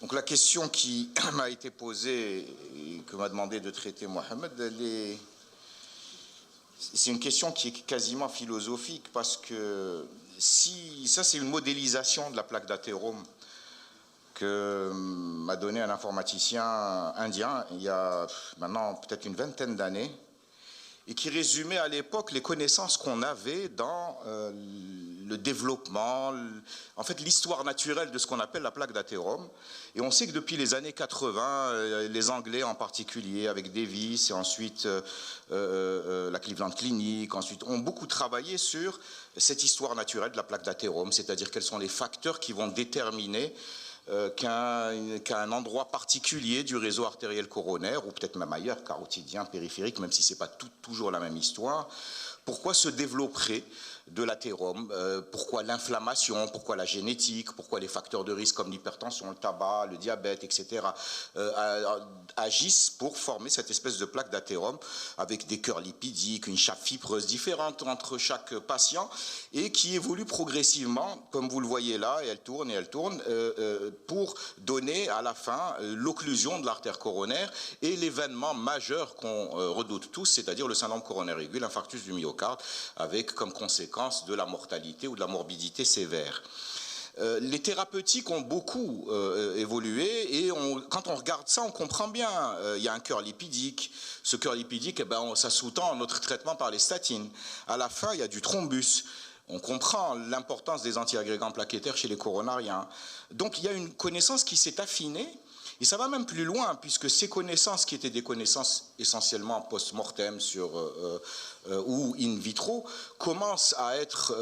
Donc la question qui m'a été posée et que m'a demandé de traiter Mohamed, c'est une question qui est quasiment philosophique parce que si ça c'est une modélisation de la plaque d'athérome que m'a donné un informaticien indien il y a maintenant peut-être une vingtaine d'années et qui résumait à l'époque les connaissances qu'on avait dans le développement, en fait l'histoire naturelle de ce qu'on appelle la plaque d'athérome. Et on sait que depuis les années 80, les Anglais en particulier, avec Davis et ensuite la Cleveland Clinic, ensuite ont beaucoup travaillé sur cette histoire naturelle de la plaque d'athérome, c'est-à-dire quels sont les facteurs qui vont déterminer qu'à un endroit particulier du réseau artériel coronaire, ou peut-être même ailleurs, carotidien, périphérique, même si ce n'est pas toujours la même histoire, pourquoi se développerait de l'athérome, pourquoi l'inflammation, pourquoi la génétique, pourquoi les facteurs de risque comme l'hypertension, le tabac, le diabète, etc. Agissent pour former cette espèce de plaque d'athérome avec des cœurs lipidiques, une chape fibreuse différente entre chaque patient et qui évolue progressivement, comme vous le voyez là, et elle tourne, pour donner à la fin l'occlusion de l'artère coronaire et l'événement majeur qu'on redoute tous, c'est-à-dire le syndrome coronaire aigu, l'infarctus du myocarde, avec comme conséquence de la mortalité ou de la morbidité sévère. Les thérapeutiques ont beaucoup évolué et quand on regarde ça, on comprend bien. Il y a un cœur lipidique. Ce cœur lipidique, ça sous-tend notre traitement par les statines. À la fin, il y a du thrombus. On comprend l'importance des antiagrégants plaquettaires chez les coronariens. Donc il y a une connaissance qui s'est affinée. Et ça va même plus loin, puisque ces connaissances qui étaient des connaissances essentiellement post-mortem ou in vitro, commencent à être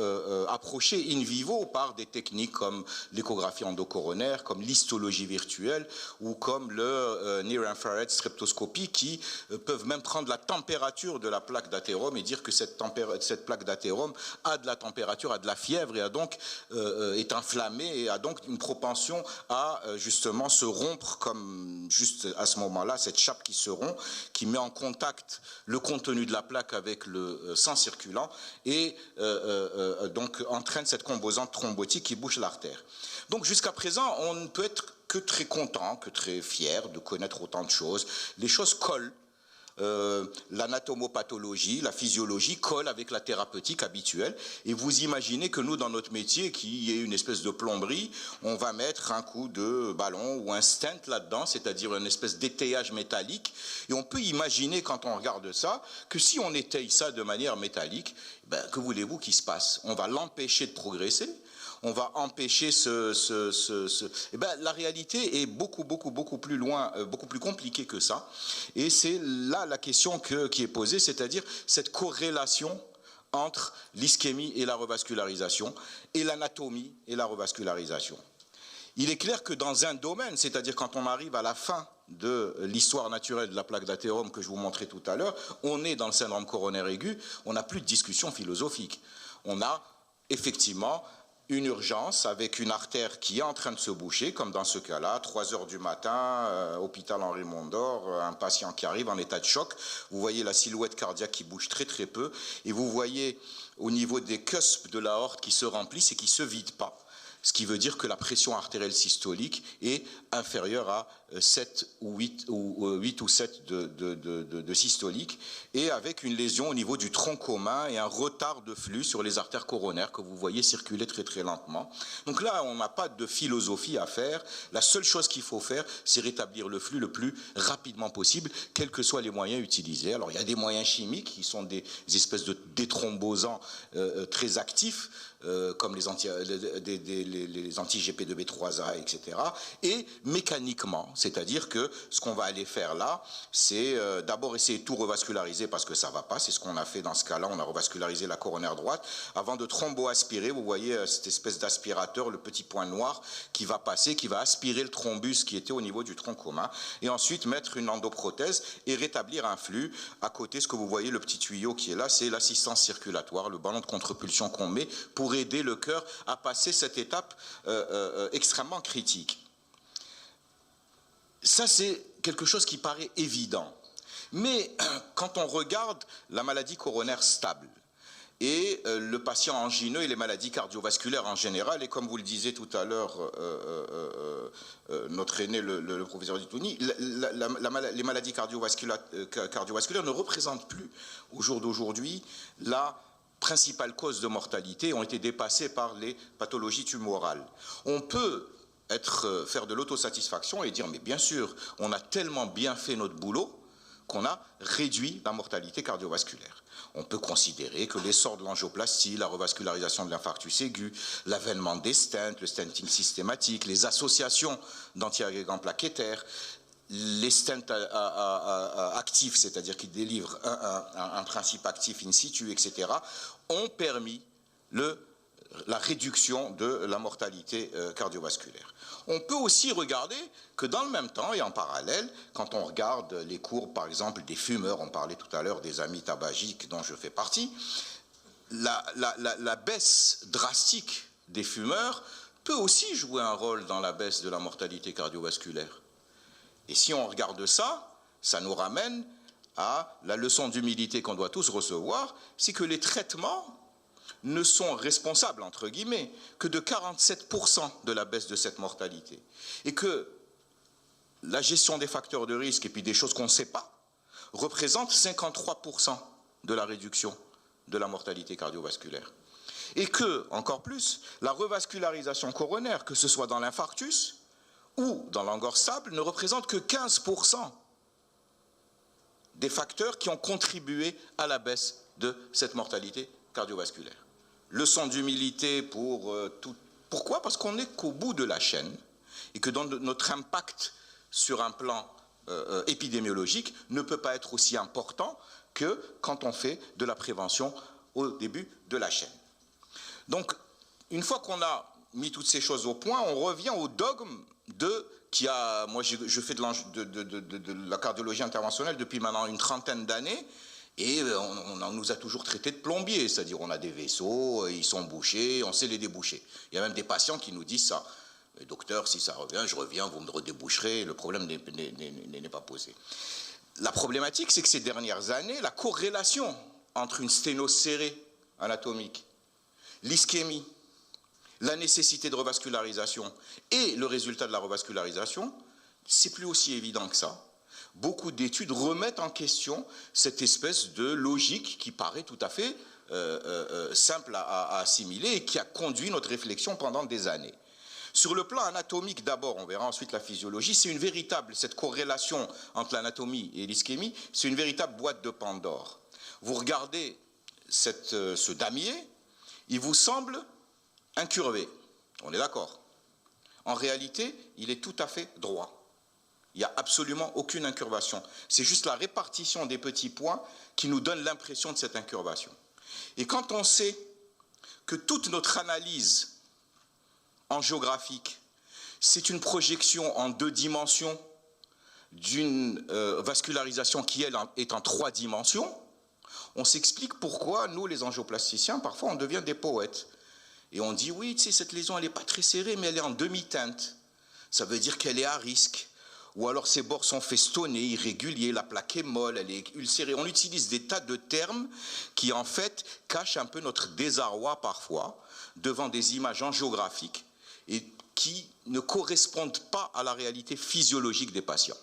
approchées in vivo par des techniques comme l'échographie endocoronaire, comme l'histologie virtuelle ou comme le near infrared streptoscopie qui peuvent même prendre la température de la plaque d'athérome et dire que cette plaque d'athérome a de la température, a de la fièvre et a donc est inflammée et a donc une propension à justement se rompre comme juste à ce moment-là, cette chape qui se rompt, qui met en contact le contenu de la plaque avec le sang circulant et donc entraîne cette composante thrombotique qui bouche l'artère. Donc jusqu'à présent, on ne peut être que très content, que très fier de connaître autant de choses. Les choses collent. L'anatomopathologie, la physiologie colle avec la thérapeutique habituelle et vous imaginez que nous dans notre métier qui est une espèce de plomberie, on va mettre un coup de ballon ou un stent là-dedans, c'est-à-dire une espèce d'étayage métallique et on peut imaginer quand on regarde ça que si on étaye ça de manière métallique, que voulez-vous qu'il se passe? On va l'empêcher de progresser. On va empêcher la réalité est beaucoup plus loin, beaucoup plus compliquée que ça. Et c'est là la question qui est posée, c'est-à-dire cette corrélation entre l'ischémie et la revascularisation, et l'anatomie et la revascularisation. Il est clair que dans un domaine, c'est-à-dire quand on arrive à la fin de l'histoire naturelle de la plaque d'athérome que je vous montrais tout à l'heure, on est dans le syndrome coronaire aigu, on n'a plus de discussion philosophique. On a effectivement une urgence avec une artère qui est en train de se boucher, comme dans ce cas-là, 3 heures du matin, hôpital Henri Mondor, un patient qui arrive en état de choc. Vous voyez la silhouette cardiaque qui bouge très peu, et vous voyez au niveau des cuspes de l'aorte qui se remplissent et qui ne se vident pas. Ce qui veut dire que la pression artérielle systolique est inférieure à 7 ou 8 ou 7 de systolique, et avec une lésion au niveau du tronc commun et un retard de flux sur les artères coronaires que vous voyez circuler très lentement. Donc là, on n'a pas de philosophie à faire. La seule chose qu'il faut faire, c'est rétablir le flux le plus rapidement possible, quels que soient les moyens utilisés. Alors il y a des moyens chimiques qui sont des espèces de déthrombosants très actifs, comme les anti-GP2B3A, etc. Et mécaniquement, c'est-à-dire que ce qu'on va aller faire là, c'est d'abord essayer de tout revasculariser parce que ça ne va pas. C'est ce qu'on a fait dans ce cas-là. On a revascularisé la coronaire droite. Avant de thromboaspirer, vous voyez cette espèce d'aspirateur, le petit point noir qui va passer, qui va aspirer le thrombus qui était au niveau du tronc commun. Et ensuite mettre une endoprothèse et rétablir un flux. À côté, ce que vous voyez, le petit tuyau qui est là, c'est l'assistance circulatoire, le ballon de contre-pulsion qu'on met pour aider le cœur à passer cette étape extrêmement critique. Ça, c'est quelque chose qui paraît évident. Mais quand on regarde la maladie coronaire stable et le patient angineux et les maladies cardiovasculaires en général. Et comme vous le disiez tout à l'heure, notre aîné, le professeur Ditouni, les maladies cardiovasculaires ne représentent plus, au jour d'aujourd'hui, la principale cause de mortalité, ont été dépassées par les pathologies tumorales. On peut faire de l'autosatisfaction et dire, mais bien sûr, on a tellement bien fait notre boulot qu'on a réduit la mortalité cardiovasculaire. On peut considérer que l'essor de l'angioplastie, la revascularisation de l'infarctus aigu, l'avènement des stents, le stenting systématique, les associations d'antiagrégants plaquettaires, les stents actifs, c'est-à-dire qui délivrent un principe actif in situ, etc., ont permis la réduction de la mortalité cardiovasculaire. On peut aussi regarder que dans le même temps et en parallèle, quand on regarde les courbes, par exemple, des fumeurs, on parlait tout à l'heure des amis tabagiques dont je fais partie, la baisse drastique des fumeurs peut aussi jouer un rôle dans la baisse de la mortalité cardiovasculaire. Et si on regarde ça, ça nous ramène à la leçon d'humilité qu'on doit tous recevoir, c'est que les traitements ne sont responsables, entre guillemets, que de 47% de la baisse de cette mortalité. Et que la gestion des facteurs de risque et puis des choses qu'on ne sait pas représente 53% de la réduction de la mortalité cardiovasculaire. Et que, encore plus, la revascularisation coronaire, que ce soit dans l'infarctus ou dans l'angor stable, ne représente que 15% des facteurs qui ont contribué à la baisse de cette mortalité cardiovasculaire. Leçon d'humilité pour tout. Pourquoi? Parce qu'on n'est qu'au bout de la chaîne et que dans notre impact sur un plan épidémiologique ne peut pas être aussi important que quand on fait de la prévention au début de la chaîne. Donc, une fois qu'on a mis toutes ces choses au point, on revient au dogme moi je fais de la cardiologie interventionnelle depuis maintenant une trentaine d'années. Et on nous a toujours traités de plombiers, c'est-à-dire on a des vaisseaux, ils sont bouchés, on sait les déboucher. Il y a même des patients qui nous disent ça. Docteur, si ça revient, je reviens, vous me redéboucherez, le problème n'est pas posé. La problématique, c'est que ces dernières années, la corrélation entre une sténose serrée anatomique, l'ischémie, la nécessité de revascularisation et le résultat de la revascularisation, c'est plus aussi évident que ça. Beaucoup d'études remettent en question cette espèce de logique qui paraît tout à fait simple à assimiler et qui a conduit notre réflexion pendant des années. Sur le plan anatomique, d'abord, on verra ensuite la physiologie, c'est cette corrélation entre l'anatomie et l'ischémie, c'est une véritable boîte de Pandore. Vous regardez ce damier, il vous semble incurvé, on est d'accord. En réalité, il est tout à fait droit. Il n'y a absolument aucune incurvation. C'est juste la répartition des petits points qui nous donne l'impression de cette incurvation. Et quand on sait que toute notre analyse angiographique, c'est une projection en 2 dimensions d'une vascularisation qui, elle, est en 3 dimensions, on s'explique pourquoi, nous, les angioplasticiens, parfois, on devient des poètes. Et on dit, oui, tu sais, cette lésion, elle n'est pas très serrée, mais elle est en demi-teinte. Ça veut dire qu'elle est à risque. Ou alors ses bords sont festonnés, irréguliers, la plaque est molle, elle est ulcérée. On utilise des tas de termes qui, en fait, cachent un peu notre désarroi parfois devant des images angiographiques et qui ne correspondent pas à la réalité physiologique des patients.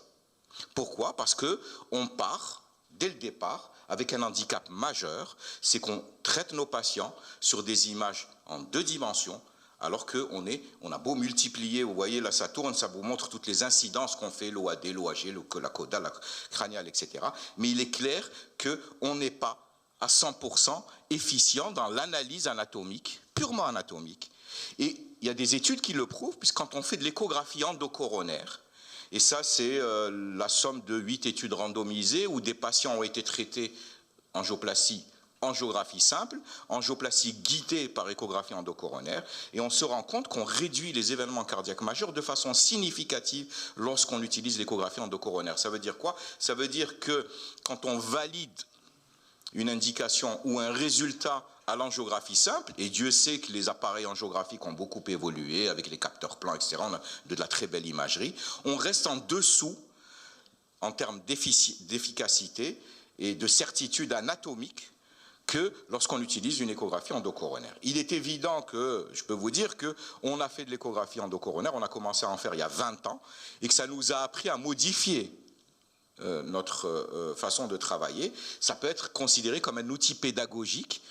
Pourquoi? Parce qu'on part, dès le départ, avec un handicap majeur, c'est qu'on traite nos patients sur des images en 2 dimensions, alors qu'on a beau multiplier, vous voyez, là ça tourne, ça vous montre toutes les incidences qu'on fait, l'OAD, l'OAG, la coda, la crâniale, etc. Mais il est clair qu'on n'est pas à 100% efficient dans l'analyse anatomique, purement anatomique. Et il y a des études qui le prouvent, puisque quand on fait de l'échographie endocoronaire, et ça c'est la somme de 8 études randomisées où des patients ont été traités angioplastie, angiographie simple, angioplastie guidée par échographie endocoronaire, et on se rend compte qu'on réduit les événements cardiaques majeurs de façon significative lorsqu'on utilise l'échographie endocoronaire. Ça veut dire quoi? Ça veut dire que quand on valide une indication ou un résultat à l'angiographie simple, et Dieu sait que les appareils angiographiques ont beaucoup évolué avec les capteurs plans, etc., on a de la très belle imagerie, on reste en dessous en termes d'efficacité et de certitude anatomique que lorsqu'on utilise une échographie endocoronaire. Il est évident que, je peux vous dire qu'on a fait de l'échographie endocoronaire, on a commencé à en faire il y a 20 ans, et que ça nous a appris à modifier notre façon de travailler. Ça peut être considéré comme un outil pédagogique,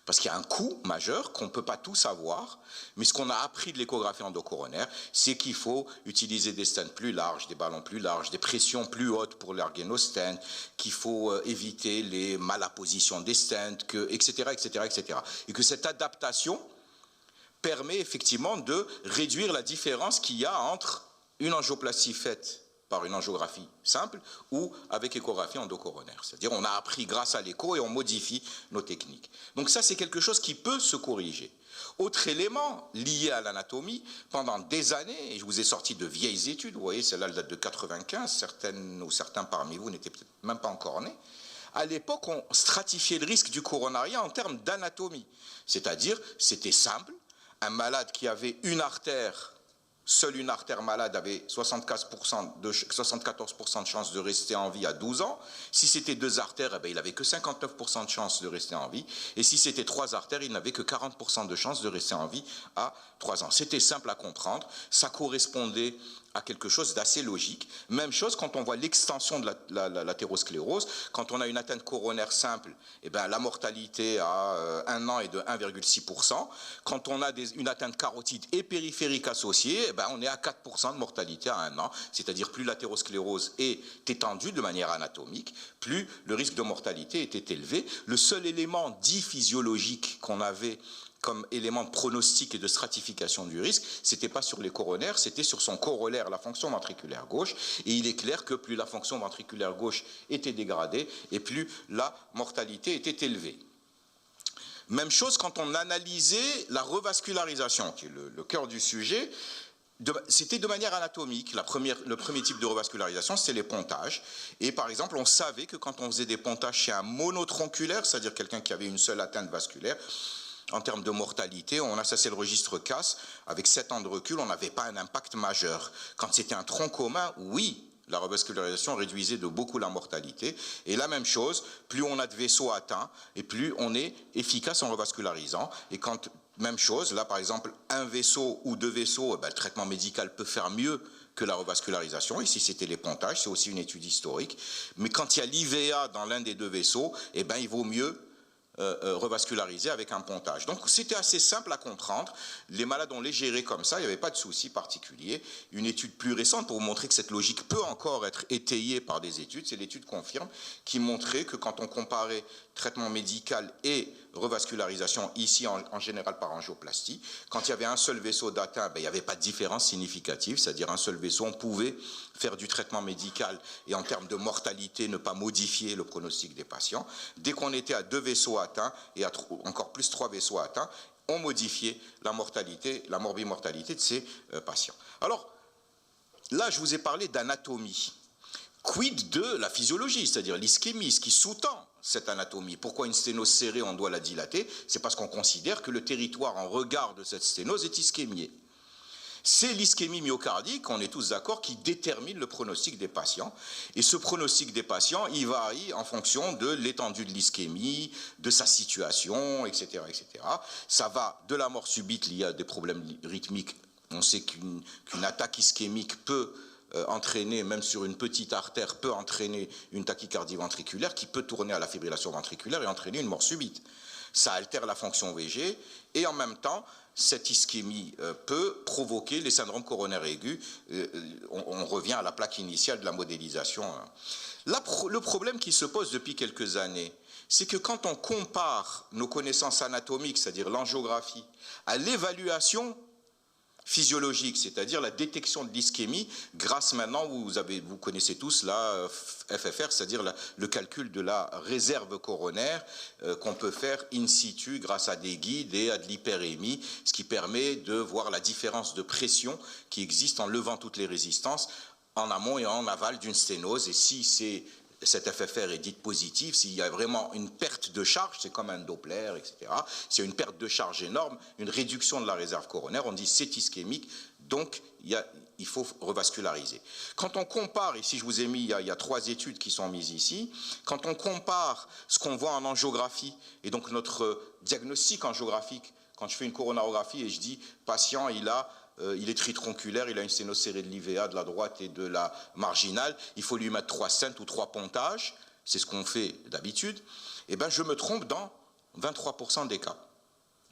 parce qu'il y a un coût majeur qu'on ne peut pas tout savoir, mais ce qu'on a appris de l'échographie endocoronaire, c'est qu'il faut utiliser des stents plus larges, des ballons plus larges, des pressions plus hautes pour larguer nos stents, qu'il faut éviter les malappositions des stents, etc., etc., etc. Et que cette adaptation permet effectivement de réduire la différence qu'il y a entre une angioplastie faite par une angiographie simple ou avec échographie endocoronaire. C'est-à-dire on a appris grâce à l'écho et on modifie nos techniques. Donc ça, c'est quelque chose qui peut se corriger. Autre élément lié à l'anatomie, pendant des années, et je vous ai sorti de vieilles études, vous voyez, celle-là date de 95, certaines ou certains parmi vous n'étaient peut-être même pas encore nés. À l'époque, on stratifiait le risque du coronarien en termes d'anatomie. C'est-à-dire, c'était simple, un malade qui avait une artère, seule une artère malade avait 74% de chances de rester en vie à 12 ans. Si c'était deux artères, eh bien, il n'avait que 59% de chances de rester en vie. Et si c'était trois artères, il n'avait que 40% de chances de rester en vie à 3 ans. C'était simple à comprendre. Ça correspondait à quelque chose d'assez logique. Même chose quand on voit l'extension de l'athérosclérose. Quand on a une atteinte coronaire simple, eh bien, la mortalité à 1 an est de 1,6%. Quand on a une atteinte carotide et périphérique associée, eh bien, on est à 4% de mortalité à 1 an. C'est-à-dire plus l'athérosclérose est étendue de manière anatomique, plus le risque de mortalité était élevé. Le seul élément dit physiologique qu'on avait comme élément de pronostic et de stratification du risque, c'était pas sur les coronaires, c'était sur son corollaire, la fonction ventriculaire gauche. Et il est clair que plus la fonction ventriculaire gauche était dégradée, et plus la mortalité était élevée. Même chose quand on analysait la revascularisation, qui est le cœur du sujet. C'était de manière anatomique. Le premier type de revascularisation, c'est les pontages. Et par exemple, on savait que quand on faisait des pontages chez un monotronculaire, c'est-à-dire quelqu'un qui avait une seule atteinte vasculaire, en termes de mortalité, on assassait le registre CAS, avec 7 ans de recul, on n'avait pas un impact majeur. Quand c'était un tronc commun, oui, la revascularisation réduisait de beaucoup la mortalité. Et la même chose, plus on a de vaisseaux atteints, et plus on est efficace en revascularisant. Et quand, même chose, là par exemple, un vaisseau ou 2 vaisseaux, le traitement médical peut faire mieux que la revascularisation. Ici, c'était les pontages, c'est aussi une étude historique. Mais quand il y a l'IVA dans l'un des 2 vaisseaux, eh ben, il vaut mieux revascularisé avec un pontage. Donc c'était assez simple à comprendre. Les malades, on les gérait comme ça, il n'y avait pas de souci particulier. Une étude plus récente pour vous montrer que cette logique peut encore être étayée par des études, c'est l'étude Confirme qui montrait que quand on comparait traitement médical et revascularisation, ici en général par angioplastie, quand il y avait un seul vaisseau d'atteint, il n'y avait pas de différence significative, c'est-à-dire un seul vaisseau, on pouvait faire du traitement médical et en termes de mortalité ne pas modifier le pronostic des patients. Dès qu'on était à 2 vaisseaux atteints et à encore plus 3 vaisseaux atteints, on modifiait la mortalité, la morbimortalité de ces patients. Alors là, je vous ai parlé d'anatomie. Quid de la physiologie, c'est-à-dire l'ischémie, ce qui sous-tend cette anatomie. Pourquoi une sténose serrée, on doit la dilater? C'est parce qu'on considère que le territoire en regard de cette sténose est ischémié. C'est l'ischémie myocardique, on est tous d'accord, qui détermine le pronostic des patients. Et ce pronostic des patients, il varie en fonction de l'étendue de l'ischémie, de sa situation, etc., etc. Ça va de la mort subite liée à des problèmes rythmiques. On sait qu'une attaque ischémique peut entraîner, même sur une petite artère, peut entraîner une tachycardie ventriculaire qui peut tourner à la fibrillation ventriculaire et entraîner une mort subite. Ça altère la fonction VG et en même temps, cette ischémie peut provoquer les syndromes coronaires aigus. On revient à la plaque initiale de la modélisation. Là, le problème qui se pose depuis quelques années, c'est que quand on compare nos connaissances anatomiques, c'est-à-dire l'angiographie, à l'évaluation physiologique, c'est-à-dire la détection de l'ischémie, grâce maintenant, vous connaissez tous la FFR, c'est-à-dire le calcul de la réserve coronaire qu'on peut faire in situ grâce à des guides et à de l'hyperémie, ce qui permet de voir la différence de pression qui existe en levant toutes les résistances en amont et en aval d'une sténose. Et si cette FFR est dite positive, s'il y a vraiment une perte de charge, c'est comme un Doppler, etc. S'il y a une perte de charge énorme, une réduction de la réserve coronaire, on dit c'est ischémique, donc il y a il faut revasculariser. Quand on compare, ici je vous ai mis, il y a 3 études qui sont mises ici, quand on compare ce qu'on voit en angiographie, et donc notre diagnostic angiographique, quand je fais une coronarographie et je dis, patient, il est tritronculaire, il a une sténocérée de l'IVA de la droite et de la marginale, il faut lui mettre 3 stents ou 3 pontages, c'est ce qu'on fait d'habitude, et bien je me trompe dans 23% des cas.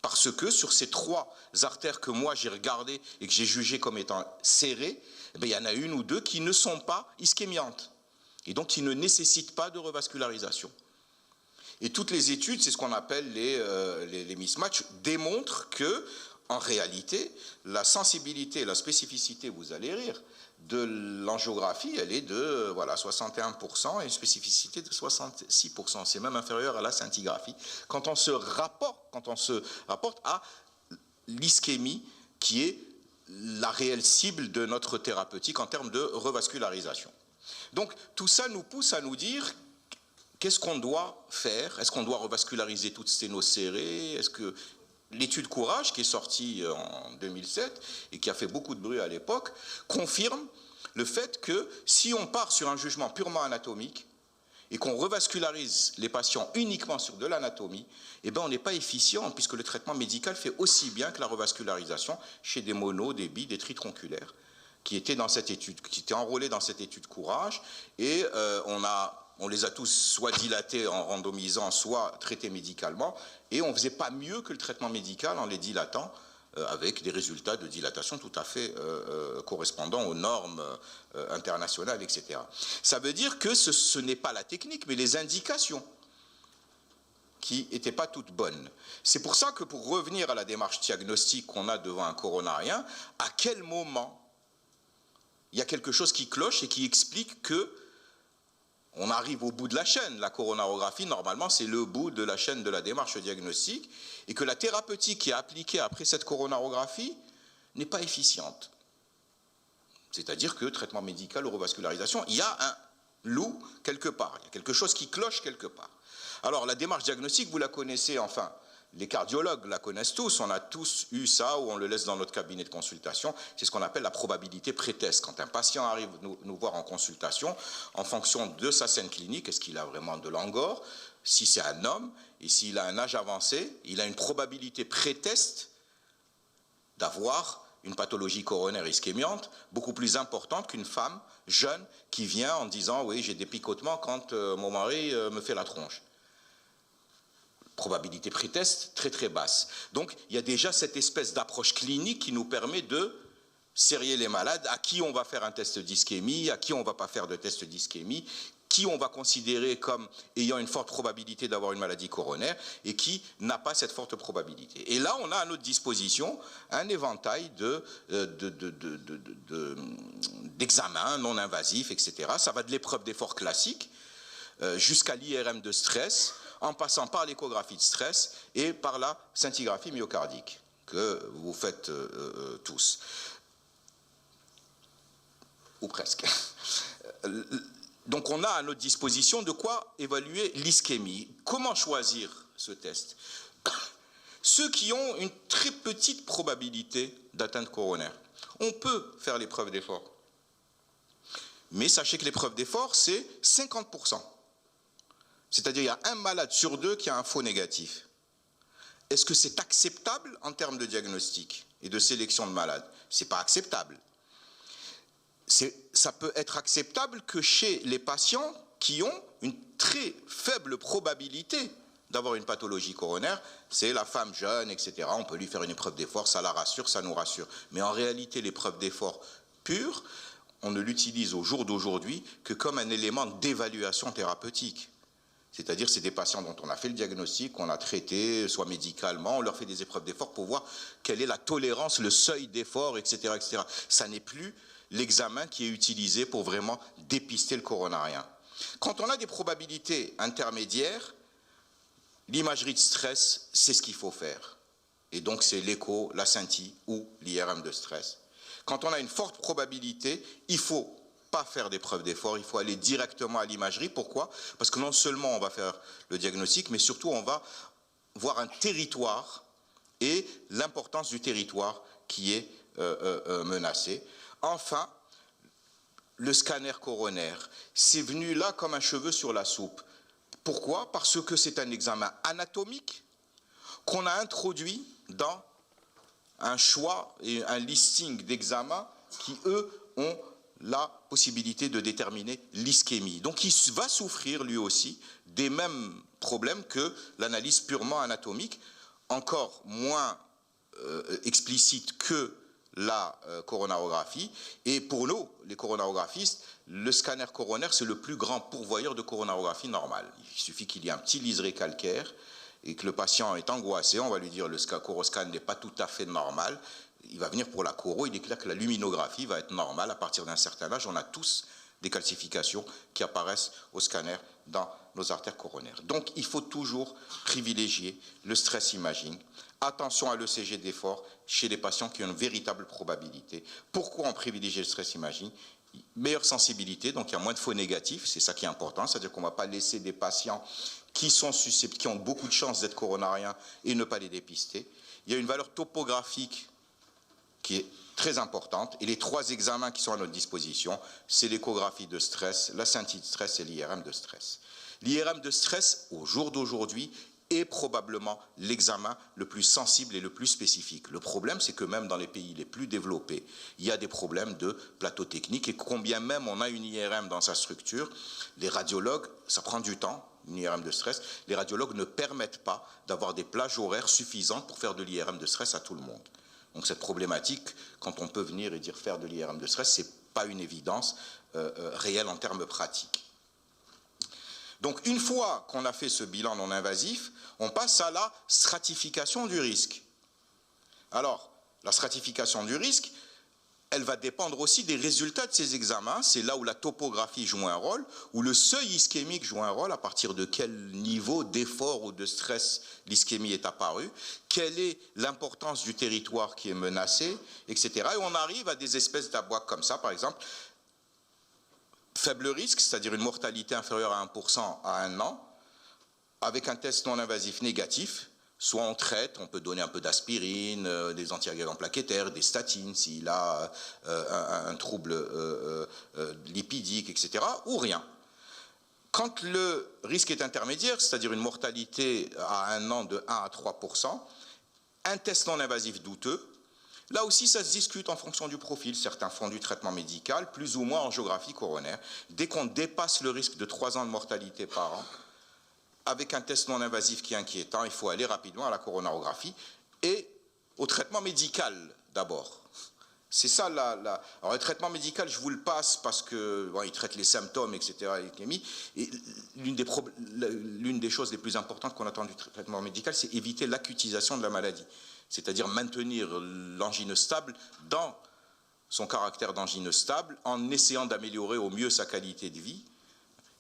Parce que sur ces 3 artères que moi j'ai regardées et que j'ai jugées comme étant serrées, il y en a 1 ou 2 qui ne sont pas ischémiantes et donc qui ne nécessitent pas de revascularisation. Et toutes les études, c'est ce qu'on appelle les mismatchs, démontrent que, en réalité, la sensibilité et la spécificité, vous allez rire, de l'angiographie, elle est de 61% et une spécificité de 66%. C'est même inférieur à la scintigraphie. Quand on se rapporte à l'ischémie, qui est la réelle cible de notre thérapeutique en termes de revascularisation. Donc tout ça nous pousse à nous dire qu'est-ce qu'on doit faire? Est-ce qu'on doit revasculariser toute sténocérée? Est-ce que l'étude Courage, qui est sortie en 2007 et qui a fait beaucoup de bruit à l'époque, confirme le fait que si on part sur un jugement purement anatomique et qu'on revascularise les patients uniquement sur de l'anatomie, eh ben on n'est pas efficient puisque le traitement médical fait aussi bien que la revascularisation chez des monos, des bi, des tritronculaires qui étaient dans cette étude, qui étaient enrôlés dans cette étude Courage et on les a tous soit dilatés en randomisant, soit traités médicalement, et on ne faisait pas mieux que le traitement médical en les dilatant, avec des résultats de dilatation tout à fait correspondant aux normes internationales, etc. Ça veut dire que ce n'est pas la technique, mais les indications qui n'étaient pas toutes bonnes. C'est pour ça que pour revenir à la démarche diagnostique qu'on a devant un coronarien, à quel moment il y a quelque chose qui cloche et qui explique que on arrive au bout de la chaîne. La coronarographie, normalement, c'est le bout de la chaîne de la démarche diagnostique et que la thérapeutique qui est appliquée après cette coronarographie n'est pas efficiente. C'est-à-dire que traitement médical ou revascularisation, il y a un loup quelque part, il y a quelque chose qui cloche quelque part. Alors la démarche diagnostique, vous la connaissez, enfin, les cardiologues la connaissent tous, on a tous eu ça ou on le laisse dans notre cabinet de consultation, c'est ce qu'on appelle la probabilité pré-test. Quand un patient arrive nous voir en consultation, en fonction de sa scène clinique, est-ce qu'il a vraiment de l'angor, si c'est un homme, et s'il a un âge avancé, il a une probabilité pré-test d'avoir une pathologie coronaire ischémiante beaucoup plus importante qu'une femme jeune qui vient en disant « oui, j'ai des picotements quand mon mari me fait la tronche ». Probabilité pré-test très très basse. Donc il y a déjà cette espèce d'approche clinique qui nous permet de sérier les malades, à qui on va faire un test d'ischémie, à qui on ne va pas faire de test d'ischémie, qui on va considérer comme ayant une forte probabilité d'avoir une maladie coronaire et qui n'a pas cette forte probabilité. Et là, on a à notre disposition un éventail d'examens non invasifs, etc. Ça va de l'épreuve d'effort classique jusqu'à l'IRM de stress, en passant par l'échographie de stress et par la scintigraphie myocardique, que vous faites tous. Ou presque. Donc on a à notre disposition de quoi évaluer l'ischémie. Comment choisir ce test? Ceux qui ont une très petite probabilité d'atteinte coronaire. On peut faire l'épreuve d'effort. Mais sachez que l'épreuve d'effort, c'est 50%. C'est-à-dire qu'il y a un malade sur 2 qui a un faux négatif. Est-ce que c'est acceptable en termes de diagnostic et de sélection de malades? Ce n'est pas acceptable. Ça peut être acceptable que chez les patients qui ont une très faible probabilité d'avoir une pathologie coronaire, c'est la femme jeune, etc. On peut lui faire une épreuve d'effort, ça la rassure, ça nous rassure. Mais en réalité, l'épreuve d'effort pure, on ne l'utilise au jour d'aujourd'hui que comme un élément d'évaluation thérapeutique. C'est-à-dire c'est des patients dont on a fait le diagnostic, qu'on a traité, soit médicalement, on leur fait des épreuves d'effort pour voir quelle est la tolérance, le seuil d'effort, etc., etc. Ça n'est plus l'examen qui est utilisé pour vraiment dépister le coronarien. Quand on a des probabilités intermédiaires, l'imagerie de stress, c'est ce qu'il faut faire. Et donc c'est l'écho, la scinti ou l'IRM de stress. Quand on a une forte probabilité, il faut pas faire d'épreuve d'effort, il faut aller directement à l'imagerie. Pourquoi? Parce que non seulement on va faire le diagnostic, mais surtout on va voir un territoire et l'importance du territoire qui est menacé. Enfin, le scanner coronaire, c'est venu là comme un cheveu sur la soupe. Pourquoi? Parce que c'est un examen anatomique qu'on a introduit dans un choix et un listing d'examens qui, eux, ont la possibilité de déterminer l'ischémie. Donc il va souffrir lui aussi des mêmes problèmes que l'analyse purement anatomique, encore moins explicite que la coronarographie. Et pour nous, les coronarographistes, le scanner coronaire, c'est le plus grand pourvoyeur de coronarographie normale. Il suffit qu'il y ait un petit liseré calcaire et que le patient est angoissé, on va lui dire le coroscan n'est pas tout à fait normal. Il va venir pour la coro, il est clair que la luminographie va être normale. À partir d'un certain âge, on a tous des calcifications qui apparaissent au scanner dans nos artères coronaires. Donc il faut toujours privilégier le stress imaging. Attention à l'ECG d'effort chez les patients qui ont une véritable probabilité. Pourquoi on privilégie le stress imaging? Meilleure sensibilité, donc il y a moins de faux négatifs, c'est ça qui est important, c'est-à-dire qu'on ne va pas laisser des patients qui sont susceptibles, qui ont beaucoup de chances d'être coronariens et ne pas les dépister. Il y a une valeur topographique qui est très importante, et les 3 examens qui sont à notre disposition, c'est l'échographie de stress, la scintille de stress et l'IRM de stress. L'IRM de stress, au jour d'aujourd'hui, est probablement l'examen le plus sensible et le plus spécifique. Le problème, c'est que même dans les pays les plus développés, il y a des problèmes de plateau technique, et combien même on a une IRM dans sa structure, les radiologues, ça prend du temps, une IRM de stress, les radiologues ne permettent pas d'avoir des plages horaires suffisantes pour faire de l'IRM de stress à tout le monde. Donc cette problématique, quand on peut venir et dire faire de l'IRM de stress, ce n'est pas une évidence réelle en termes pratiques. Donc une fois qu'on a fait ce bilan non invasif, on passe à la stratification du risque. Alors, la stratification du risque, elle va dépendre aussi des résultats de ces examens. C'est là où la topographie joue un rôle, où le seuil ischémique joue un rôle, à partir de quel niveau d'effort ou de stress l'ischémie est apparue, quelle est l'importance du territoire qui est menacé, etc. Et on arrive à des espèces d'abois comme ça, par exemple, faible risque, c'est-à-dire une mortalité inférieure à 1% à 1 an, avec un test non invasif négatif. Soit on traite, on peut donner un peu d'aspirine, des antiagrégants plaquettaires, des statines s'il a un trouble lipidique, etc., ou rien. Quand le risque est intermédiaire, c'est-à-dire une mortalité à 1 an de 1 à 3%, un test non invasif douteux, là aussi ça se discute en fonction du profil. Certains font du traitement médical, plus ou moins en géographie coronaire. Dès qu'on dépasse le risque de 3 ans de mortalité par an, avec un test non invasif qui est inquiétant, il faut aller rapidement à la coronarographie et au traitement médical d'abord. C'est ça Alors le traitement médical, je vous le passe parce que bon, il traite les symptômes, etc. Et l'une des choses les plus importantes qu'on attend du traitement médical, c'est éviter l'acutisation de la maladie, c'est-à-dire maintenir l'angine stable dans son caractère d'angine stable en essayant d'améliorer au mieux sa qualité de vie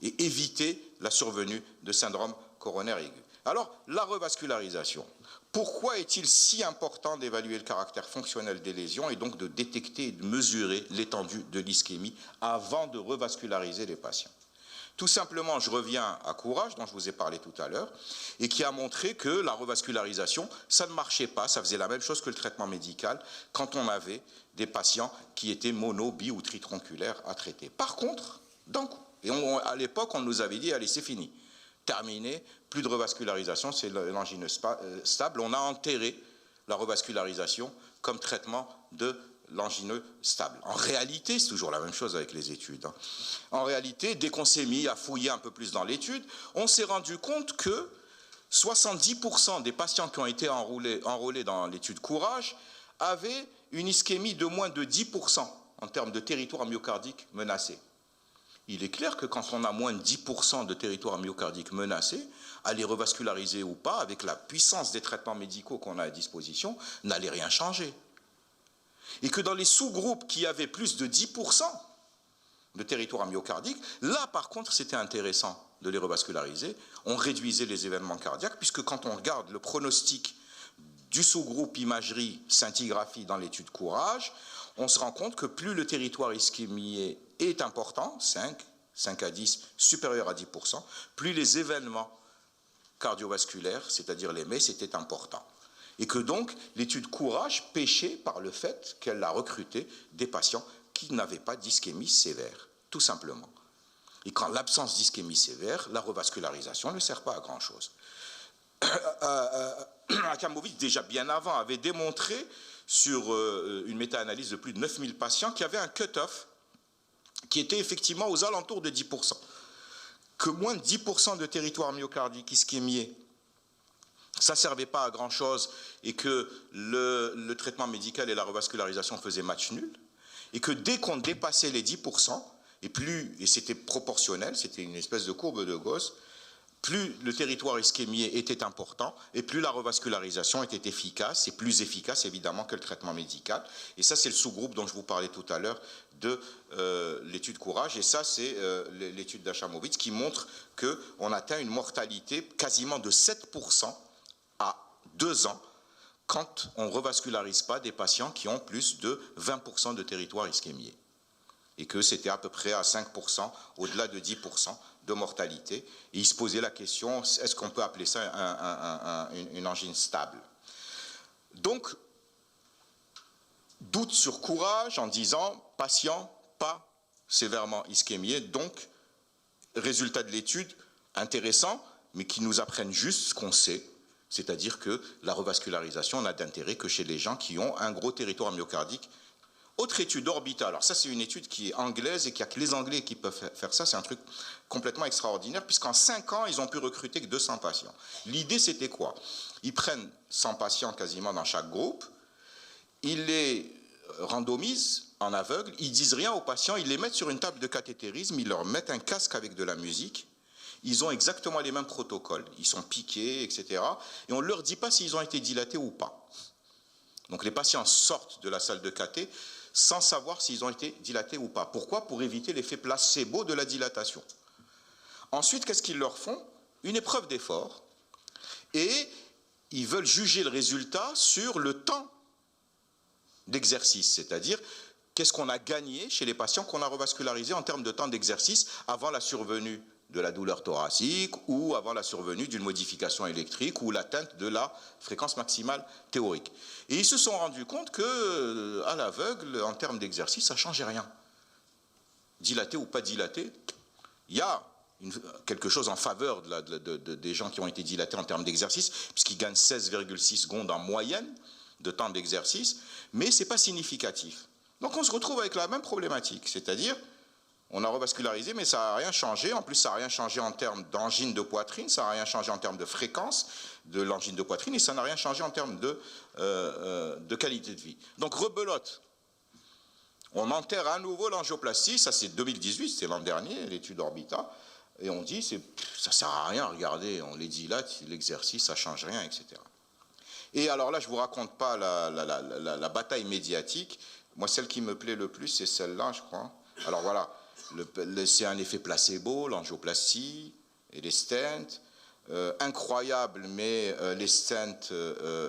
et éviter la survenue de syndrome coronaire aigu. Alors, la revascularisation. Pourquoi est-il si important d'évaluer le caractère fonctionnel des lésions et donc de détecter et de mesurer l'étendue de l'ischémie avant de revasculariser les patients? Tout simplement, je reviens à Courage, dont je vous ai parlé tout à l'heure, et qui a montré que la revascularisation, ça ne marchait pas, ça faisait la même chose que le traitement médical quand on avait des patients qui étaient mono, bi ou tritronculaires à traiter. Par contre, d'un coup, et à l'époque, on nous avait dit, allez, c'est fini, terminé, plus de revascularisation, c'est l'angine stable. On a enterré la revascularisation comme traitement de l'angineux stable. En réalité, c'est toujours la même chose avec les études. En réalité, dès qu'on s'est mis à fouiller un peu plus dans l'étude, on s'est rendu compte que 70% des patients qui ont été enrôlés dans l'étude Courage avaient une ischémie de moins de 10% en termes de territoire myocardique menacé. Il est clair que quand on a moins de 10% de territoire myocardique menacé, aller revasculariser ou pas, avec la puissance des traitements médicaux qu'on a à disposition, n'allait rien changer. Et que dans les sous-groupes qui avaient plus de 10% de territoire myocardique, là par contre c'était intéressant de les revasculariser. On réduisait les événements cardiaques, puisque quand on regarde le pronostic du sous-groupe imagerie scintigraphie dans l'étude Courage, on se rend compte que plus le territoire ischémié est important, 5 à 10, supérieur à 10%, plus les événements cardiovasculaires, c'est-à-dire les MES, étaient importants. Et que donc l'étude Courage péchait par le fait qu'elle a recruté des patients qui n'avaient pas d'ischémie sévère, tout simplement. Et quand l'absence d'ischémie sévère, la revascularisation ne sert pas à grand-chose. Achamovitch, déjà bien avant, avait démontré sur une méta-analyse de plus de 9000 patients qu'il y avait un cut-off qui était effectivement aux alentours de 10%. Que moins de 10% de territoire myocardique ischémié, ça ne servait pas à grand-chose et que le traitement médical et la revascularisation faisaient match nul. Et que dès qu'on dépassait les 10%, et c'était proportionnel, c'était une espèce de courbe de Gauss, plus le territoire ischémié était important et plus la revascularisation était efficace, et plus efficace évidemment que le traitement médical. Et ça, c'est le sous-groupe dont je vous parlais tout à l'heure de l'étude Courage. Et ça, c'est l'étude d'Achamovitch qui montre qu'on atteint une mortalité quasiment de 7% à 2 ans quand on ne revascularise pas des patients qui ont plus de 20% de territoire ischémié. Et que c'était à peu près à 5%, au-delà de 10% de mortalité. Et il se posait la question, est-ce qu'on peut appeler ça une angine stable? Donc, doute sur Courage en disant, patient pas sévèrement ischémié, donc, résultat de l'étude, intéressant, mais qui nous apprennent juste ce qu'on sait, c'est-à-dire que la revascularisation n'a d'intérêt que chez les gens qui ont un gros territoire myocardique. Autre étude, Orbita. Alors ça, c'est une étude qui est anglaise et qu'il n'y a que les Anglais qui peuvent faire ça. C'est un truc complètement extraordinaire, puisqu'en 5 ans, ils ont pu recruter que 200 patients. L'idée, c'était quoi? Ils prennent 100 patients quasiment dans chaque groupe, ils les randomisent en aveugle, ils disent rien aux patients, ils les mettent sur une table de cathétérisme, ils leur mettent un casque avec de la musique, ils ont exactement les mêmes protocoles, ils sont piqués, etc. Et on ne leur dit pas s'ils ont été dilatés ou pas. Donc les patients sortent de la salle de cathé sans savoir s'ils ont été dilatés ou pas. Pourquoi? Pour éviter l'effet placebo de la dilatation. Ensuite, qu'est-ce qu'ils leur font? Une épreuve d'effort. Et ils veulent juger le résultat sur le temps d'exercice, c'est-à-dire qu'est-ce qu'on a gagné chez les patients qu'on a revascularisés en termes de temps d'exercice avant la survenue de la douleur thoracique ou avant la survenue d'une modification électrique ou l'atteinte de la fréquence maximale théorique. Et ils se sont rendus compte qu'à l'aveugle, en termes d'exercice, ça ne changeait rien. Dilaté ou pas dilaté, il y a quelque chose en faveur des gens qui ont été dilatés en termes d'exercice, puisqu'ils gagnent 16,6 secondes en moyenne de temps d'exercice, mais ce n'est pas significatif. Donc on se retrouve avec la même problématique, c'est-à-dire on a revascularisé, mais ça n'a rien changé. En plus, ça n'a rien changé en termes d'angine de poitrine, ça n'a rien changé en termes de fréquence de l'angine de poitrine, et ça n'a rien changé en termes de qualité de vie. Donc, rebelote. On enterre à nouveau l'angioplastie, ça c'est 2018, c'est l'an dernier, l'étude Orbita, et on dit, ça ne sert à rien, regardez, on les dilate, l'exercice, ça ne change rien, etc. Et alors là, je ne vous raconte pas la bataille médiatique. Moi, celle qui me plaît le plus, c'est celle-là, je crois. Alors voilà. C'est un effet placebo, l'angioplastie et les stents. Incroyable, mais les stents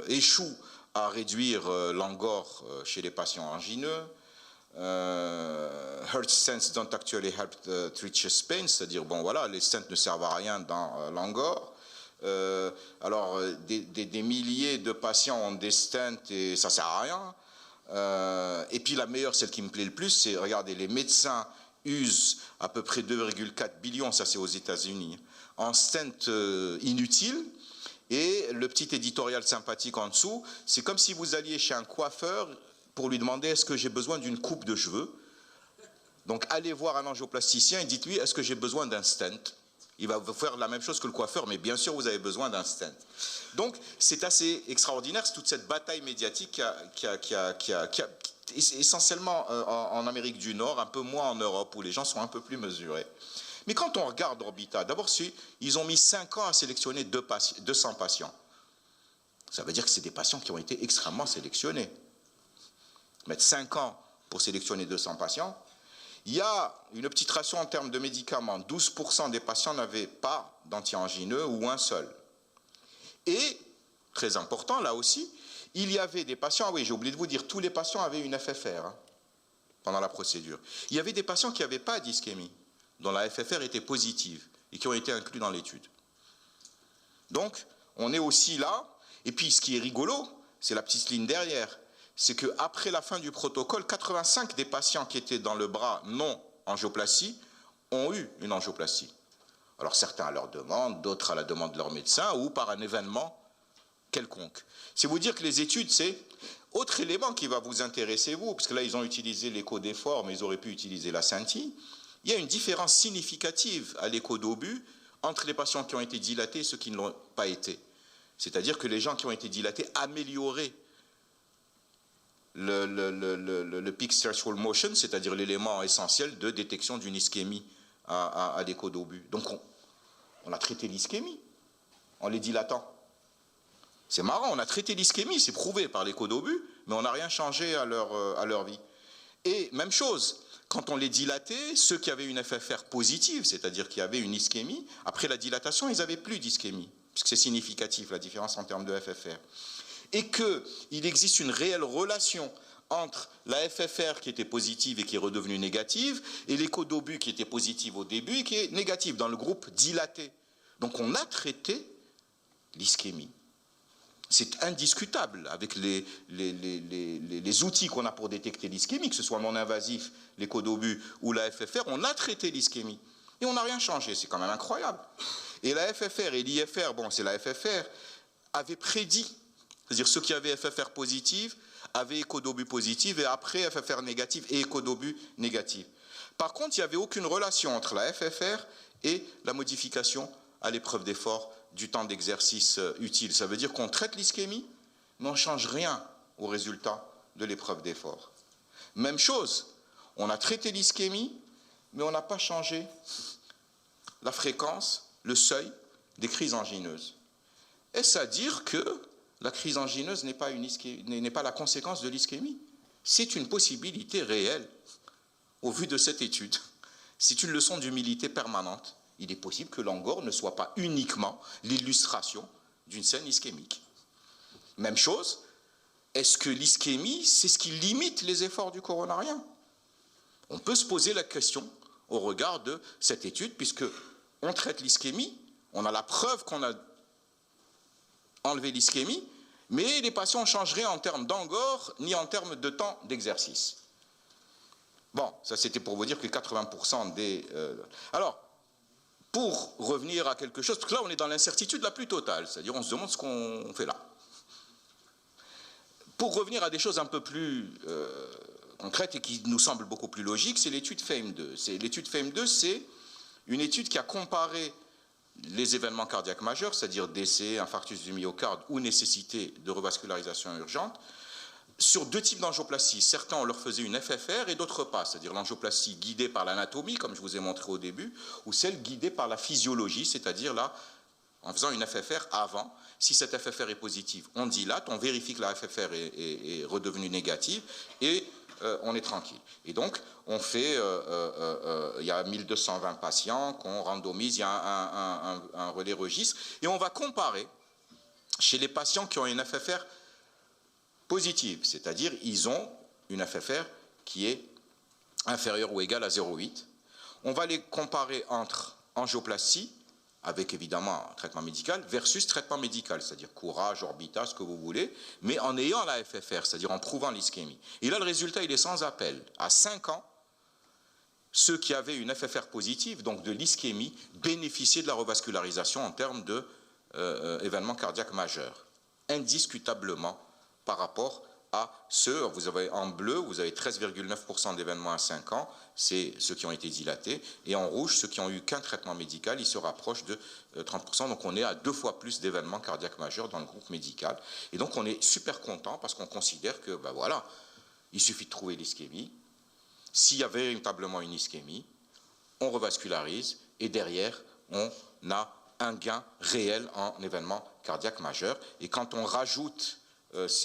échouent à réduire l'angor chez les patients angineux. Heart stents don't actually help treat chest pain, c'est-à-dire, bon voilà, les stents ne servent à rien dans l'angor. Alors, des milliers de patients ont des stents et ça ne sert à rien. Et puis la meilleure, celle qui me plaît le plus, c'est, regardez, les médecins usent à peu près 2,4 billions, ça c'est aux États-Unis, en stent inutiles. Et le petit éditorial sympathique en dessous, c'est comme si vous alliez chez un coiffeur pour lui demander est-ce que j'ai besoin d'une coupe de cheveux. Donc allez voir un angioplasticien et dites-lui est-ce que j'ai besoin d'un stent. Il va vous faire la même chose que le coiffeur, mais bien sûr vous avez besoin d'un stent. Donc c'est assez extraordinaire, c'est toute cette bataille médiatique qui a essentiellement en Amérique du Nord, un peu moins en Europe, où les gens sont un peu plus mesurés. Mais quand on regarde Orbita, d'abord, ils ont mis 5 ans à sélectionner 200 patients. Ça veut dire que c'est des patients qui ont été extrêmement sélectionnés. Mettre 5 ans pour sélectionner 200 patients. Il y a une petite ration en termes de médicaments. 12% des patients n'avaient pas d'anti-angineux ou un seul. Et, très important, là aussi, il y avait des patients, ah oui, j'ai oublié de vous dire, tous les patients avaient une FFR pendant la procédure. Il y avait des patients qui n'avaient pas d'ischémie, dont la FFR était positive et qui ont été inclus dans l'étude. Donc, on est aussi là, et puis ce qui est rigolo, c'est la petite ligne derrière, c'est qu'après la fin du protocole, 85 des patients qui étaient dans le bras non angioplastie ont eu une angioplastie. Alors certains à leur demande, d'autres à la demande de leur médecin ou par un événement quelconque. C'est vous dire que les études, c'est autre élément qui va vous intéresser, vous, parce que là ils ont utilisé l'écho d'effort, mais ils auraient pu utiliser la scintille. Il y a une différence significative à l'écho d'obus entre les patients qui ont été dilatés et ceux qui ne l'ont pas été. C'est-à-dire que les gens qui ont été dilatés amélioraient le peak threshold motion, c'est-à-dire l'élément essentiel de détection d'une ischémie à l'écho d'obus. Donc on a traité l'ischémie en les dilatant. C'est marrant, on a traité l'ischémie, c'est prouvé par l'écho d'obus, mais on n'a rien changé à leur vie. Et même chose, quand on les dilatait, ceux qui avaient une FFR positive, c'est-à-dire qui avaient une ischémie, après la dilatation, ils n'avaient plus d'ischémie, puisque c'est significatif la différence en termes de FFR. Et qu'il existe une réelle relation entre la FFR qui était positive et qui est redevenue négative, et l'écho d'obus qui était positive au début et qui est négative dans le groupe dilaté. Donc on a traité l'ischémie. C'est indiscutable avec les outils qu'on a pour détecter l'ischémie, que ce soit non invasif, l'écho d'obus ou la FFR, on a traité l'ischémie. Et on n'a rien changé, c'est quand même incroyable. Et la FFR et l'IFR, bon c'est la FFR, avaient prédit, c'est-à-dire ceux qui avaient FFR positive avaient écho d'obus positive et après FFR négative et écho d'obus négative. Par contre, il n'y avait aucune relation entre la FFR et la modification à l'épreuve d'effort du temps d'exercice utile. Ça veut dire qu'on traite l'ischémie, mais on ne change rien au résultat de l'épreuve d'effort. Même chose, on a traité l'ischémie, mais on n'a pas changé la fréquence, le seuil des crises angineuses. Est-ce à dire que la crise angineuse n'est pas la conséquence de l'ischémie? C'est une possibilité réelle au vu de cette étude. C'est une leçon d'humilité permanente. Il est possible que l'angor ne soit pas uniquement l'illustration d'une scène ischémique. Même chose, est-ce que l'ischémie, c'est ce qui limite les efforts du coronarien? On peut se poser la question au regard de cette étude, puisque on traite l'ischémie, on a la preuve qu'on a enlevé l'ischémie, mais les patients ne changent rien en termes d'angor, ni en termes de temps d'exercice. Bon, ça c'était pour vous dire que 80% des... Alors, pour revenir à quelque chose, parce que là on est dans l'incertitude la plus totale, c'est-à-dire on se demande ce qu'on fait là. Pour revenir à des choses un peu plus concrètes et qui nous semblent beaucoup plus logiques, c'est l'étude FAME2. L'étude FAME2, c'est une étude qui a comparé les événements cardiaques majeurs, c'est-à-dire décès, infarctus du myocarde ou nécessité de revascularisation urgente, sur deux types d'angioplastie. Certains, on leur faisait une FFR et d'autres pas, c'est-à-dire l'angioplastie guidée par l'anatomie, comme je vous ai montré au début, ou celle guidée par la physiologie, c'est-à-dire là, en faisant une FFR avant. Si cette FFR est positive, on dilate, on vérifie que la FFR est redevenue négative et on est tranquille. Et donc, on fait, il y a 1220 patients qu'on randomise, il y a un relais registre, et on va comparer chez les patients qui ont une FFR positive, c'est-à-dire ils ont une FFR qui est inférieure ou égale à 0,8. On va les comparer entre angioplastie, avec évidemment un traitement médical, versus traitement médical, c'est-à-dire courage, orbital, ce que vous voulez, mais en ayant la FFR, c'est-à-dire en prouvant l'ischémie. Et là, le résultat, il est sans appel. À 5 ans, ceux qui avaient une FFR positive, donc de l'ischémie, bénéficiaient de la revascularisation en termes d'événements cardiaques majeurs, indiscutablement par rapport à ceux, vous avez en bleu, vous avez 13,9% d'événements à 5 ans, c'est ceux qui ont été dilatés, et en rouge, ceux qui n'ont eu qu'un traitement médical, ils se rapprochent de 30%, donc on est à 2 fois plus d'événements cardiaques majeurs dans le groupe médical, et donc on est super content parce qu'on considère que, ben voilà, il suffit de trouver l'ischémie, s'il y a véritablement une ischémie, on revascularise, et derrière, on a un gain réel en événements cardiaques majeurs, et quand on rajoute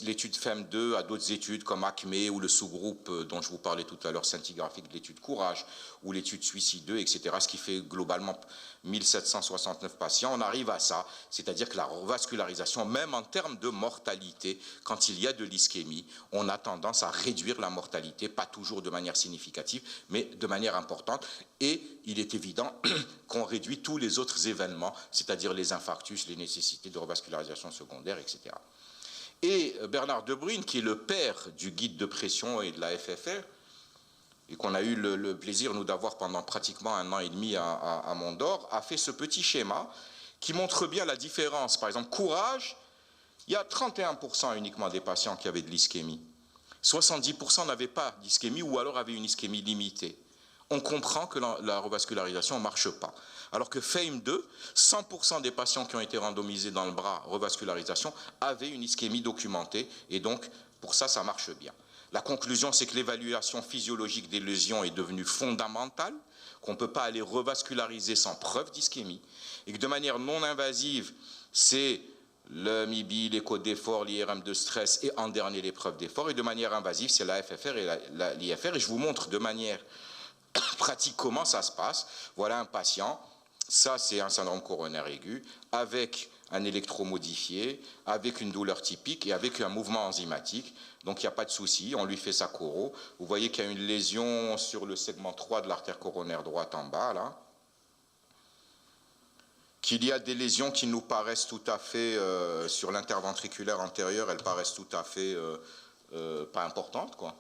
l'étude FEM2 à d'autres études comme ACME ou le sous-groupe dont je vous parlais tout à l'heure, scintigraphique de l'étude Courage ou l'étude Suicide 2, etc., ce qui fait globalement 1769 patients, on arrive à ça, c'est-à-dire que la revascularisation, même en termes de mortalité, quand il y a de l'ischémie, on a tendance à réduire la mortalité, pas toujours de manière significative, mais de manière importante, et il est évident qu'on réduit tous les autres événements, c'est-à-dire les infarctus, les nécessités de revascularisation secondaire, etc. Et Bernard De Bruyne, qui est le père du guide de pression et de la FFR, et qu'on a eu le plaisir, nous, d'avoir pendant pratiquement 1 an et demi à Mondor, a fait ce petit schéma qui montre bien la différence. Par exemple, courage, il y a 31% uniquement des patients qui avaient de l'ischémie. 70% n'avaient pas d'ischémie ou alors avaient une ischémie limitée. On comprend que la revascularisation ne marche pas. Alors que FAME 2, 100% des patients qui ont été randomisés dans le bras revascularisation avaient une ischémie documentée et donc pour ça, ça marche bien. La conclusion, c'est que l'évaluation physiologique des lésions est devenue fondamentale, qu'on ne peut pas aller revasculariser sans preuve d'ischémie et que de manière non invasive, c'est le MIBI, l'écho d'effort, l'IRM de stress et en dernier l'épreuve d'effort. Et de manière invasive, c'est la FFR et l'IFR. Et je vous montre de manière pratique comment ça se passe. Voilà un patient, ça c'est un syndrome coronaire aigu, avec un électromodifié, avec une douleur typique et avec un mouvement enzymatique. Donc il n'y a pas de souci, on lui fait sa coro. Vous voyez qu'il y a une lésion sur le segment 3 de l'artère coronaire droite en bas, là. Qu'il y a des lésions qui nous paraissent tout à fait, sur l'interventriculaire antérieur, elles paraissent tout à fait pas importantes, quoi.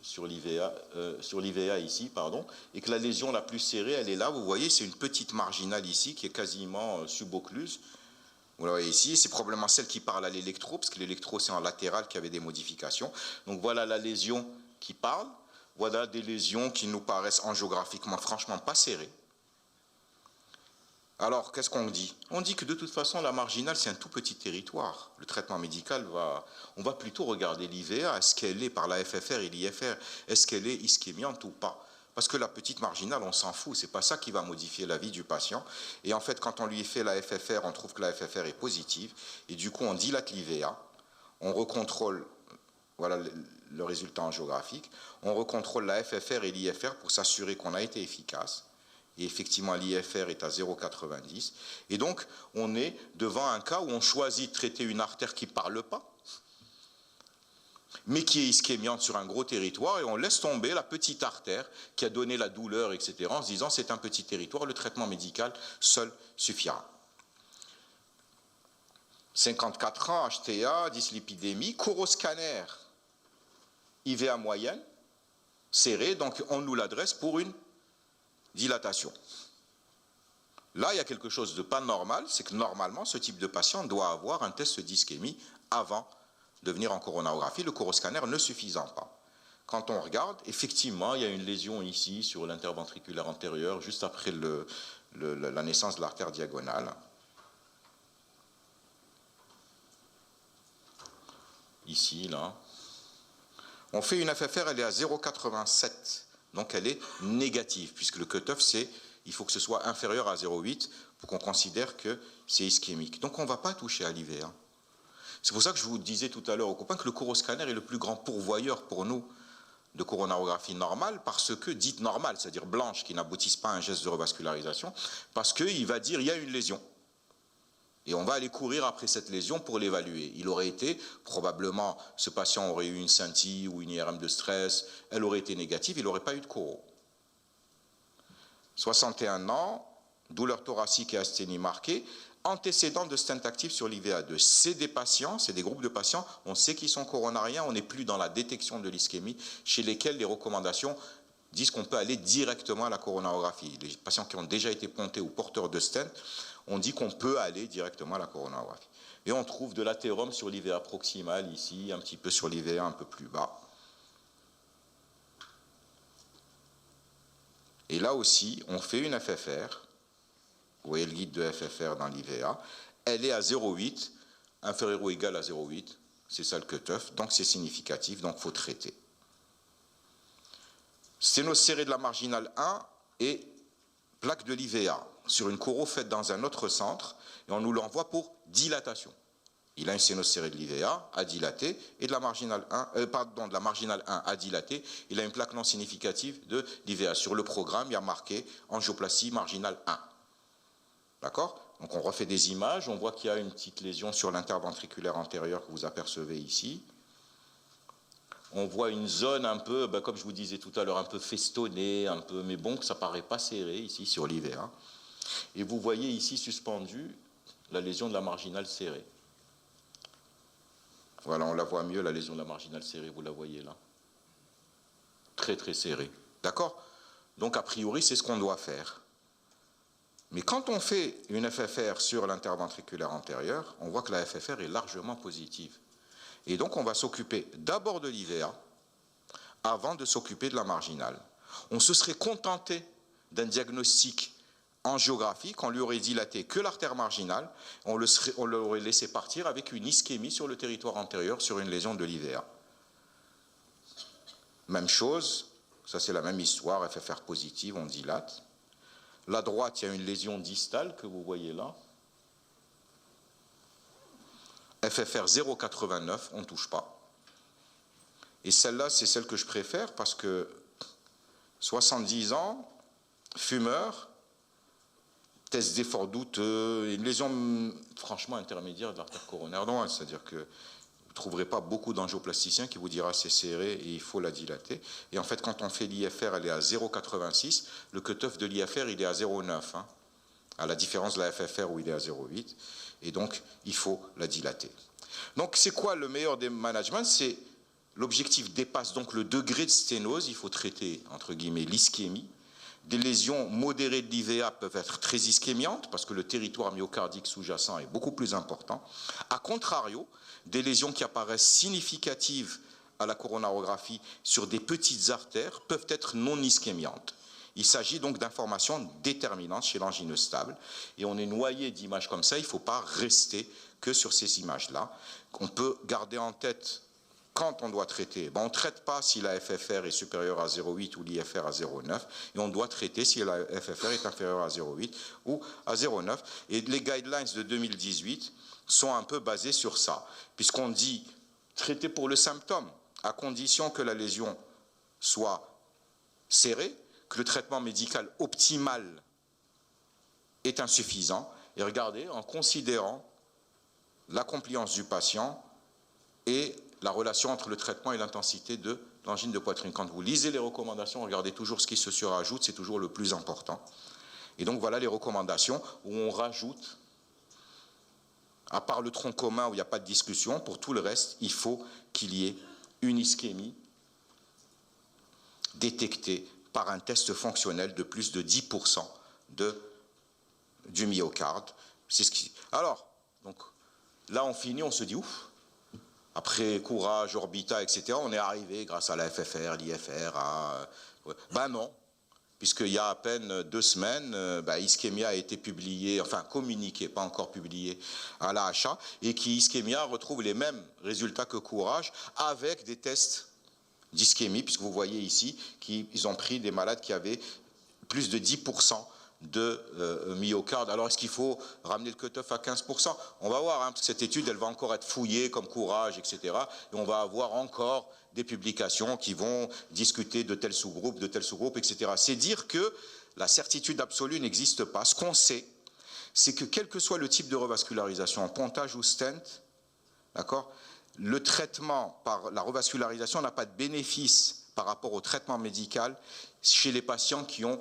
Sur l'IVA ici, pardon, et que la lésion la plus serrée, elle est là, vous voyez, c'est une petite marginale ici qui est quasiment suboccluse. Vous la voyez ici, c'est probablement celle qui parle à l'électro, parce que l'électro c'est en latéral qui avait des modifications. Donc voilà la lésion qui parle, voilà des lésions qui nous paraissent angiographiquement franchement pas serrées. Alors, qu'est-ce qu'on dit? On dit que de toute façon, la marginale, c'est un tout petit territoire. Le traitement médical on va plutôt regarder l'IVA, est-ce qu'elle est par la FFR et l'IFR, est-ce qu'elle est ischémiante ou pas? Parce que la petite marginale, on s'en fout, c'est pas ça qui va modifier la vie du patient. Et en fait, quand on lui fait la FFR, on trouve que la FFR est positive, et du coup, on dilate l'IVA, on recontrôle, voilà le résultat angiographique, on recontrôle la FFR et l'IFR pour s'assurer qu'on a été efficace. Et effectivement, l'IFR est à 0,90. Et donc, on est devant un cas où on choisit de traiter une artère qui ne parle pas, mais qui est ischémiante sur un gros territoire, et on laisse tomber la petite artère qui a donné la douleur, etc., en se disant c'est un petit territoire, le traitement médical seul suffira. 54 ans, HTA, dyslipidémie, coroscanner, IVA moyenne, serré, donc on nous l'adresse pour une dilatation. Là, il y a quelque chose de pas normal, c'est que normalement, ce type de patient doit avoir un test d'ischémie avant de venir en coronarographie, le coroscanner ne suffisant pas. Quand on regarde, effectivement, il y a une lésion ici sur l'interventriculaire antérieur, juste après la naissance de l'artère diagonale. Ici, là. On fait une FFR, elle est à 0,87. Donc elle est négative, puisque le cutoff, il faut que ce soit inférieur à 0,8 pour qu'on considère que c'est ischémique. Donc on ne va pas toucher à l'IVA. C'est pour ça que je vous disais tout à l'heure aux copains que le coroscanner est le plus grand pourvoyeur pour nous de coronarographie normale, parce que, dite normale, c'est-à-dire blanche, qui n'aboutissent pas à un geste de revascularisation, parce qu'il va dire il y a une lésion. Et on va aller courir après cette lésion pour l'évaluer. Il aurait été, probablement, ce patient aurait eu une scintille ou une IRM de stress, elle aurait été négative, il n'aurait pas eu de coro. 61 ans, douleur thoracique et asthénie marquée, antécédent de stent actif sur l'IVA2. C'est des patients, c'est des groupes de patients, on sait qu'ils sont coronariens, on n'est plus dans la détection de l'ischémie, chez lesquels les recommandations disent qu'on peut aller directement à la coronarographie. Les patients qui ont déjà été pontés ou porteurs de stent, on dit qu'on peut aller directement à la coronarographie. Et on trouve de l'athérome sur l'IVA proximal ici, un petit peu sur l'IVA un peu plus bas. Et là aussi, on fait une FFR. Vous voyez le guide de FFR dans l'IVA. Elle est à 0,8, inférieur ou égal à 0,8. C'est ça le cutoff, donc c'est significatif, donc il faut traiter. Sténose serrée de la marginale 1 et plaque de l'IVA sur une coro faite dans un autre centre, et on nous l'envoie pour dilatation. Il a une sténose serrée de l'IVA à dilater et de la marginale 1, de la marginale 1 à dilater. Il a une plaque non significative de l'IVA. Sur le programme, il y a marqué angioplastie marginale 1. D'accord? Donc on refait des images, on voit qu'il y a une petite lésion sur l'interventriculaire antérieur que vous apercevez ici. On voit une zone un peu, comme je vous disais tout à l'heure, un peu festonnée, un peu, mais bon, ça ne paraît pas serré ici sur l'IVA. Et vous voyez ici suspendu la lésion de la marginale serrée. Voilà, on la voit mieux, la lésion de la marginale serrée, vous la voyez là. Très très serrée. D'accord? Donc a priori, c'est ce qu'on doit faire. Mais quand on fait une FFR sur l'interventriculaire antérieur, on voit que la FFR est largement positive. Et donc on va s'occuper d'abord de l'IVA avant de s'occuper de la marginale. On se serait contenté d'un diagnostic angiographique, on lui aurait dilaté que l'artère marginale, on l'aurait laissé partir avec une ischémie sur le territoire antérieur sur une lésion de l'IVA. Même chose, ça c'est la même histoire, FFR positive, on dilate. La droite, il y a une lésion distale que vous voyez là. FFR 0,89, on ne touche pas. Et celle-là, c'est celle que je préfère parce que 70 ans, fumeur, test d'effort douteux, une lésion franchement intermédiaire de l'artère coronaire droite, c'est-à-dire que vous ne trouverez pas beaucoup d'angioplasticiens qui vous dira c'est serré et il faut la dilater. Et en fait, quand on fait l'IFR, elle est à 0,86, le cutoff de l'IFR, il est à 0,9, hein, à la différence de la FFR où il est à 0,8, et donc il faut la dilater. Donc c'est quoi le meilleur des managements? C'est l'objectif dépasse donc le degré de sténose, il faut traiter entre guillemets l'ischémie. Des lésions modérées de l'IVA peuvent être très ischémiantes parce que le territoire myocardique sous-jacent est beaucoup plus important. A contrario, des lésions qui apparaissent significatives à la coronarographie sur des petites artères peuvent être non ischémiantes. Il s'agit donc d'informations déterminantes chez l'angine stable et on est noyé d'images comme ça, il ne faut pas rester que sur ces images-là. On peut garder en tête quand on doit traiter. On ne traite pas si la FFR est supérieure à 0,8 ou l'IFR à 0,9 et on doit traiter si la FFR est inférieure à 0,8 ou à 0,9. Et les guidelines de 2018 sont un peu basés sur ça, puisqu'on dit traiter pour le symptôme à condition que la lésion soit serrée, que le traitement médical optimal est insuffisant. Et regardez, en considérant la compliance du patient et la relation entre le traitement et l'intensité de l'angine de poitrine. Quand vous lisez les recommandations, regardez toujours ce qui se surajoute, c'est toujours le plus important. Et donc voilà les recommandations où on rajoute, à part le tronc commun où il n'y a pas de discussion, pour tout le reste, il faut qu'il y ait une ischémie détectée par un test fonctionnel de plus de 10% du myocarde. C'est ce qui... Alors, donc, là on finit, on se dit ouf. Après Courage, Orbita, etc., on est arrivé grâce à la FFR, l'IFR, à... Ben non, puisqu'il y a à peine 2 semaines, Ischemia a été publié, enfin communiqué, pas encore publié, à l'AHA, et qui, Ischemia, retrouve les mêmes résultats que Courage, avec des tests d'ischémie, puisque vous voyez ici qu'ils ont pris des malades qui avaient plus de 10% de myocarde. Alors, est-ce qu'il faut ramener le cutoff à 15%? On va voir, hein, parce que cette étude, elle va encore être fouillée comme Courage, etc. Et on va avoir encore des publications qui vont discuter de tel sous-groupe, etc. C'est dire que la certitude absolue n'existe pas. Ce qu'on sait, c'est que quel que soit le type de revascularisation, pontage ou stent, d'accord, le traitement par la revascularisation n'a pas de bénéfice par rapport au traitement médical chez les patients qui ont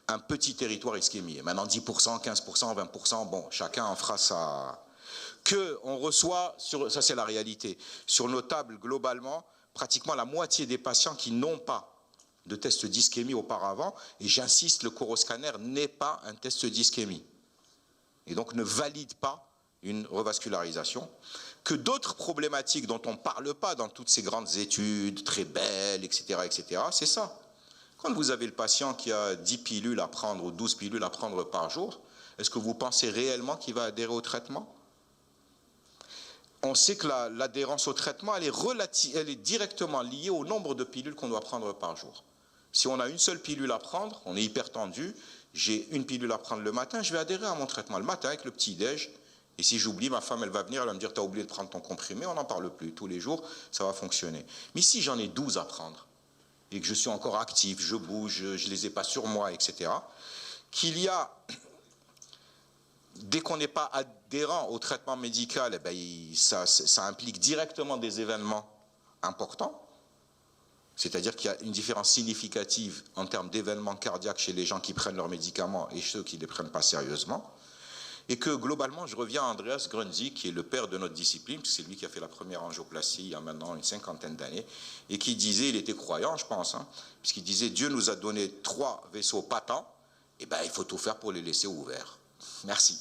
un petit territoire ischémie. Maintenant 10%, 15%, 20%, bon, chacun en fera sa... On reçoit, ça c'est la réalité, sur nos tables globalement, pratiquement la moitié des patients qui n'ont pas de test d'ischémie auparavant, et j'insiste, le coroscanner n'est pas un test d'ischémie, et donc ne valide pas une revascularisation, que d'autres problématiques dont on ne parle pas dans toutes ces grandes études, très belles, etc., c'est ça. Quand vous avez le patient qui a 10 pilules à prendre ou 12 pilules à prendre par jour, est-ce que vous pensez réellement qu'il va adhérer au traitement? On sait que l'adhérence au traitement, elle est directement liée au nombre de pilules qu'on doit prendre par jour. Si on a une seule pilule à prendre, on est hypertendu, j'ai une pilule à prendre le matin, je vais adhérer à mon traitement le matin avec le petit-déj. Et si j'oublie, ma femme, elle va venir, elle va me dire, tu as oublié de prendre ton comprimé, on n'en parle plus. Tous les jours, ça va fonctionner. Mais si j'en ai 12 à prendre, et que je suis encore actif, je bouge, je ne les ai pas sur moi, etc., qu'il y a, dès qu'on n'est pas adhérent au traitement médical, ça implique directement des événements importants, c'est-à-dire qu'il y a une différence significative en termes d'événements cardiaques chez les gens qui prennent leurs médicaments et ceux qui ne les prennent pas sérieusement. et que globalement, je reviens à Andreas Grunzi, qui est le père de notre discipline, c'est lui qui a fait la première angioplastie il y a maintenant une 50aine d'années, et qui disait, il était croyant, je pense, hein, puisqu'il disait, Dieu nous a donné 3 vaisseaux patents, et ben il faut tout faire pour les laisser ouverts. Merci.